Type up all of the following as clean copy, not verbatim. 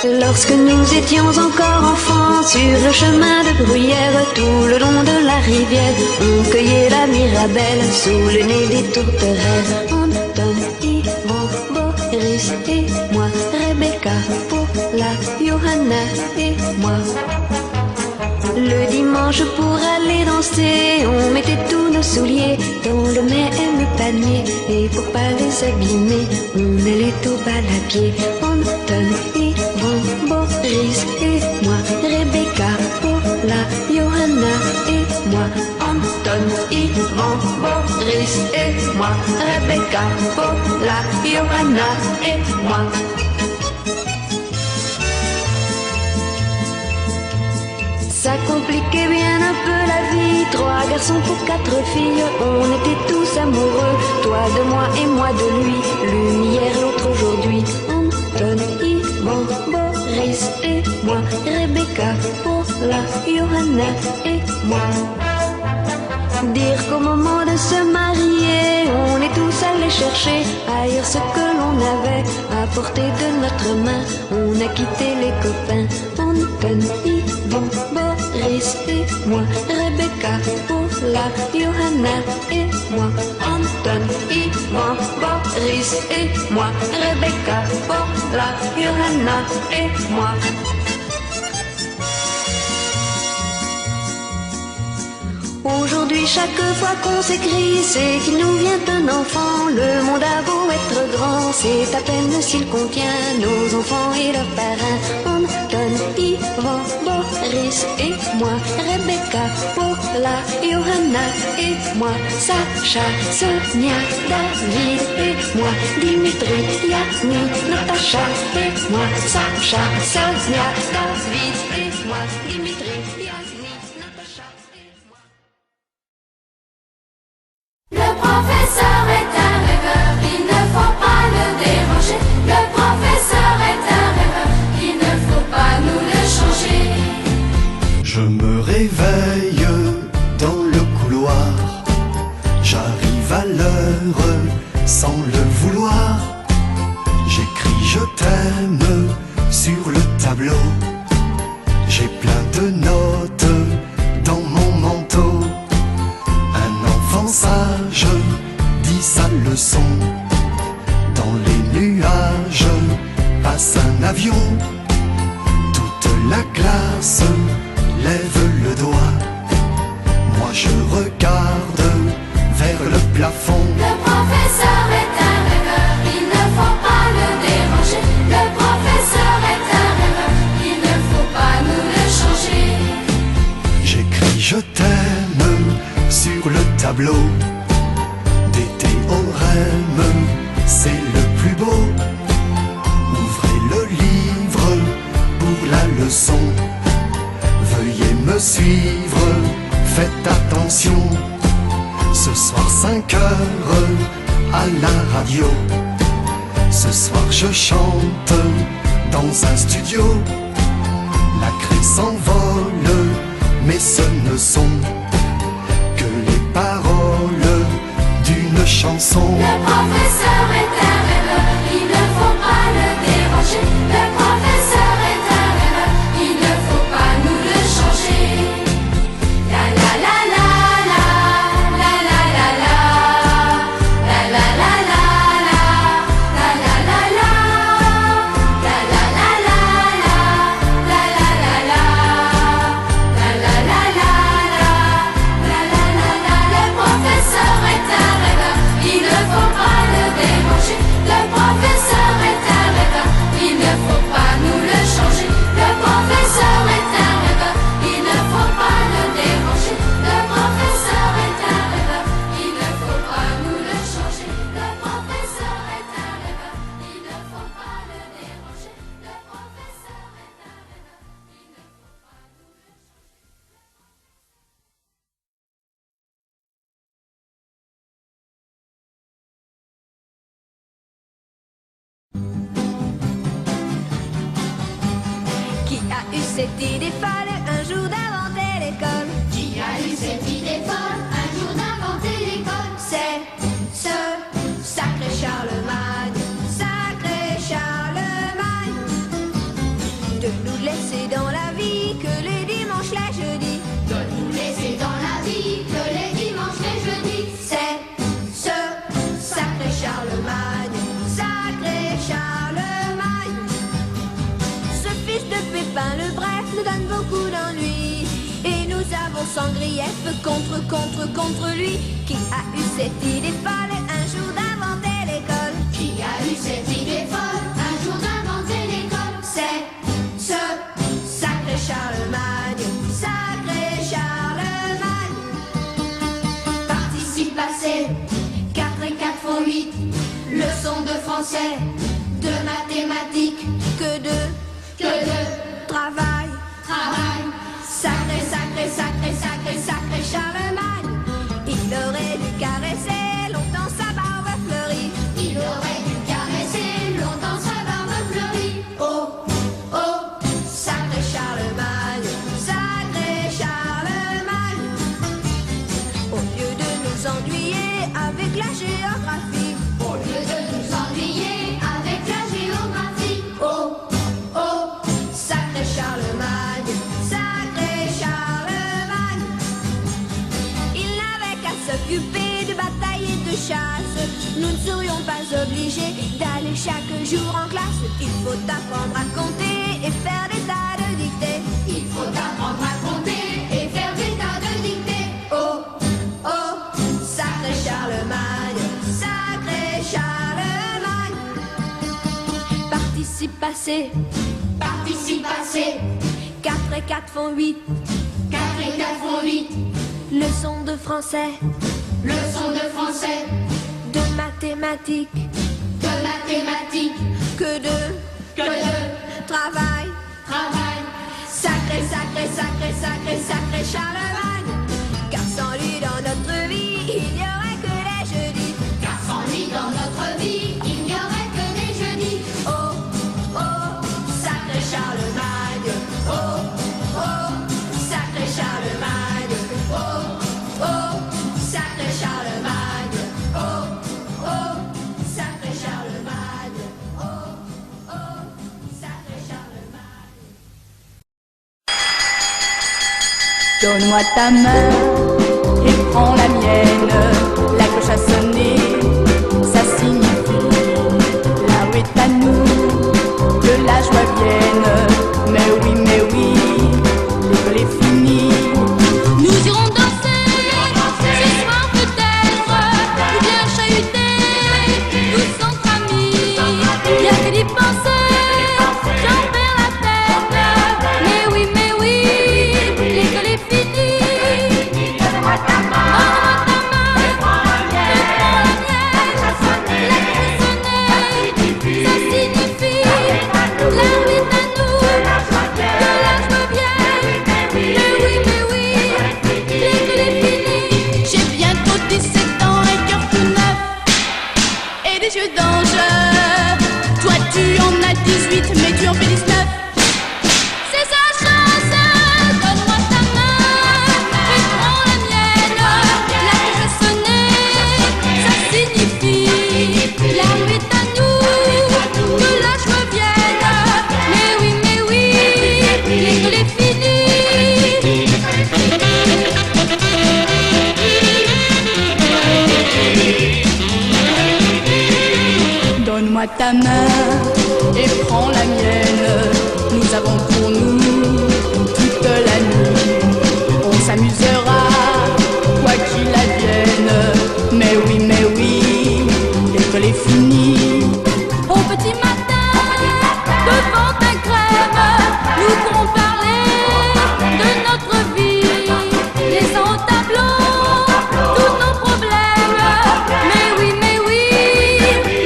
Lorsque nous étions encore enfants, sur le chemin de bruyère, tout le long de la rivière, on cueillait la mirabelle sous le nez des tourterelles. Anton, Yvon, Boris et moi, Rebecca, Paula, Johanna et moi. Le dimanche pour aller danser, on mettait tous nos souliers dans le même panier. Et pour pas les abîmer, on allait au bal à pied. Anton, Yvon, Boris et moi, Rebecca, Paula, Johanna et moi. Anton, Yvon, Boris et moi, Rebecca, Paula, Johanna et moi. Ça compliquait bien un peu la vie, 3 garçons pour 4 filles, on était tous amoureux, toi de moi et moi de lui, l'une hier, l'autre aujourd'hui. Anton, Yvon, Boris et moi, Rebecca, Paula, Johanna et moi. Dire qu'au moment de se marier, on est tous allés chercher ailleurs ce que l'on avait à portée de notre main. On a quitté les copains, Anton, Yvon, Boris et moi, Rebecca, Paula, Johanna et moi. Anton, Yvon, Boris et moi, Rebecca, Paula, Johanna et moi. Aujourd'hui, chaque fois qu'on s'écrit, c'est qu'il nous vient un enfant. Le monde a beau être grand, c'est à peine s'il contient nos enfants et leurs parrains. Anton, Yvon, Boris et moi, Rebecca, Paula, Johanna et moi, Sacha, Sonia, David et moi, Dimitri, Yanni, Natacha et moi, Sacha, Sonia, David et moi, Dimitri, Yanni, Natacha et moi. Le professeur est un rêveur, il ne faut pas le déranger. Le professeur est un rêveur, il ne faut pas nous le changer. Je me réveille dans le couloir, j'arrive à l'heure sans le vouloir. J'écris je t'aime sur le tableau, j'ai plein de notes dans mon manteau. Un enfant sage dit sa leçon, dans les nuages passe un avion. Toute la classe lève le doigt, moi je regarde vers le plafond. Le professeur est un rêveur, il ne faut pas le déranger. Le professeur est un rêveur, il ne faut pas nous le changer. J'écris je t'aime sur le tableau, des théorèmes, c'est le plus beau. Ouvrez le livre pour la leçon, veuillez me suivre, faites attention. Ce soir 5 heures à la radio, ce soir je chante dans un studio. La craie s'envole, mais ce ne sont que les paroles d'une chanson. Le professeur est un rêveur, il ne faut pas le déranger. Le professeur est un rêveur, il ne faut pas nous le changer. La la la la la, la la la la, la la la la la, la la la la, la la la la la, la la la la, la la la la la, la la la la. Le professeur est un rêveur, il ne faut pas le déranger. Le professeur est un rêveur, il ne faut pas nous le changer. Le professeur est un rêveur, il ne faut pas le déranger. Le professeur est un rêveur, il ne faut pas nous le changer. Le professeur est un rêveur, il ne faut pas le déranger. Le professeur est un rêveur, il ne faut pas nous le changer. Qui a eu cette idée folle un jour d'inventer l'école? Qui a eu cette idée folle un jour d'inventer l'école? C'est ce sacré Charles Charlemagne, sacré Charlemagne. Ce fils de Pépin le Bref nous donne beaucoup d'ennuis. Et nous avons sans grief contre lui. Qui a eu cette idée folle un jour d'inventer l'école? Qui a eu cette idée folle un jour d'inventer l'école? C'est ce sacré Charlemagne, sacré Charlemagne. Participe passé, 4 et 4 font 8. Leçon de français, de mathématiques, Que de travail. Sacré, sacré, sacré, sacré, sacré Charlemagne. Il aurait dû caresser longtemps sa barbe fleurie. Il aurait dû caresser longtemps sa barbe fleurie. Oh, oh, sacré Charlemagne, sacré Charlemagne. Au lieu de nous ennuyer avec la géographie, Au lieu de nous ennuyer avec la géographie. oh, oh, sacré Charlemagne, sacré Charlemagne. Il n'avait qu'à s'occuper de bataille et de chasse. Nous ne serions pas obligés d'aller chaque jour en classe. Il faut apprendre à compter et faire des tas de dictées. Il faut apprendre à compter et faire des tas de dictées. Oh, oh, sacré Charlemagne, sacré Charlemagne. Participe passé, Participe passé, 4 et 4 font 8. 4 et 4 font 8. Leçon de français, Leçon de français, de mathématiques, de mathématiques, que de travail. Sacré, sacré, sacré, sacré, sacré Charlemagne. Car sans lui dans notre vie, il n'y aurait que les jeudis. Car sans lui dans notre vie, il n'y aurait que des jeudis. Oh, oh, sacré Charlemagne. Oh, oh, sacré Charlemagne. Oh, oh, sacré Charlemagne. Oh, oh, sacré Charlemagne. Oh, oh, sacré Charlemagne. Donne-moi ta main et prends la mienne. La cloche a sonné, ça signifie la rue est à nous, que la joie vienne. Mais oui, l'école est finie. Nous irons danser, ce soir peut-être, ou bien chahuter, tous entre amis. Bien que d'y penser, j'en perds la tête. Mais oui, l'école est finie. Donne-moi ta main, et prends la mienne. La cloche a sonné, ça signifie la rue est à nous, que la joie vienne. Mais oui, l'école est finie. J'ai bientôt 17 ans, un cœur tout neuf et des yeux d'ange. Toi tu en as 18, mais tu en fais 19. C'est sa chance. Donne-moi ta main et prends la mienne. La cloche a sonné, ça signifie la rue est à nous, que la joie vienne. Mais oui, l'école est finie. Donne-moi ta main et prends la mienne. Nous avons pour nous toute la nuit. On s'amusera, quoi qu'il advienne. Mais oui, l'école est finie. Au petit matin, devant un crème, nous pourrons parler de notre vie, laissant au tableau tous nos problèmes. Mais oui,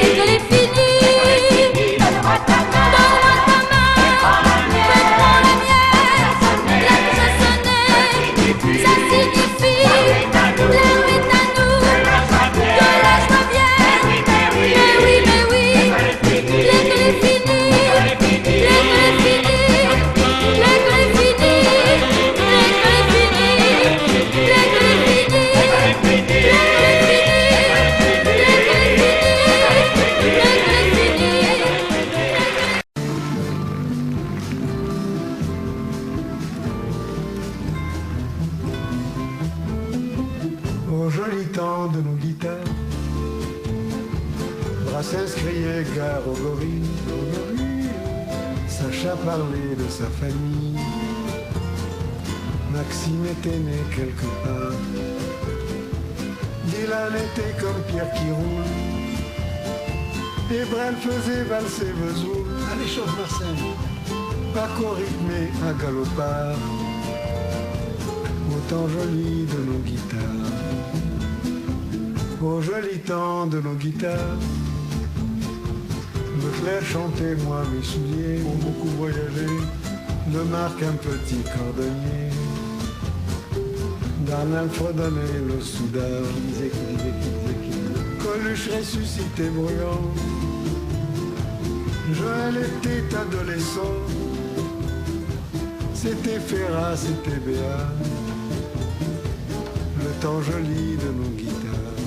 l'école est finie. Donne-moi ta main, Brassens criait gare au gorille, Sacha parlait de sa famille. Maxime était né quelque part. Dylan était comme Pierre qui roule. Et Brel faisait valser Vesoul. Allez, chauffe Marcel. Paco rythmé à galopard. Au temps joli de nos guitares. Au joli temps de nos guitares. Leclerc chantait, moi mes souliers ont beaucoup voyagé. De Marc un petit cordonnier. Darnel fredonnait le soudard. Coluche ressuscité bruyant. Joël était adolescent. C'était Ferrat, c'était Béat. Le temps joli de nos guitares.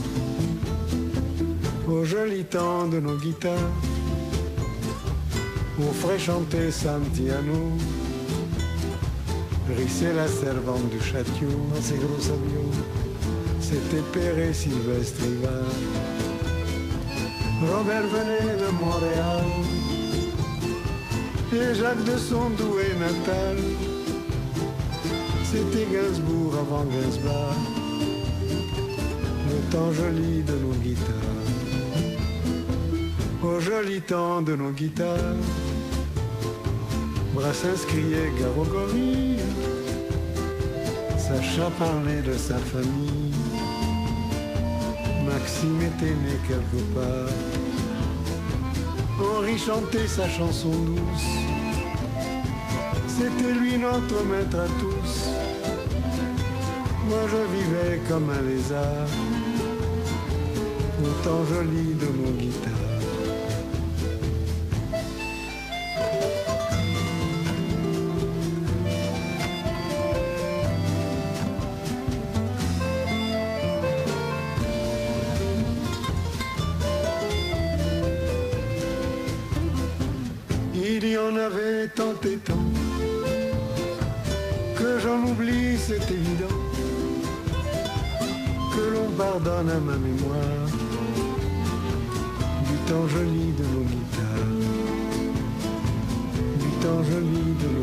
Au joli temps de nos guitares. Au frais chantait Santiano. Rissait la servante du château. Dans ses gros sabots. C'était Perret, Sylvestre Ivar. Robert venait de Montréal. Et Jacques de son doué natal. C'était Gainsbourg avant Gainsbourg. Le temps joli de nos guitares. Au joli temps de nos guitares. Brassens criait gare au gorille. Sacha parlait de sa famille. Maxime était né quelque part. Henri chantait sa chanson douce. C'était lui notre maître à tous. Moi je vivais comme un lézard. Au temps joli de nos guitares. Il y en avait tant et tant que j'en oublie, c'est évident. Que l'on pardonne à ma mémoire du temps joli de nos guitares, du temps joli de nos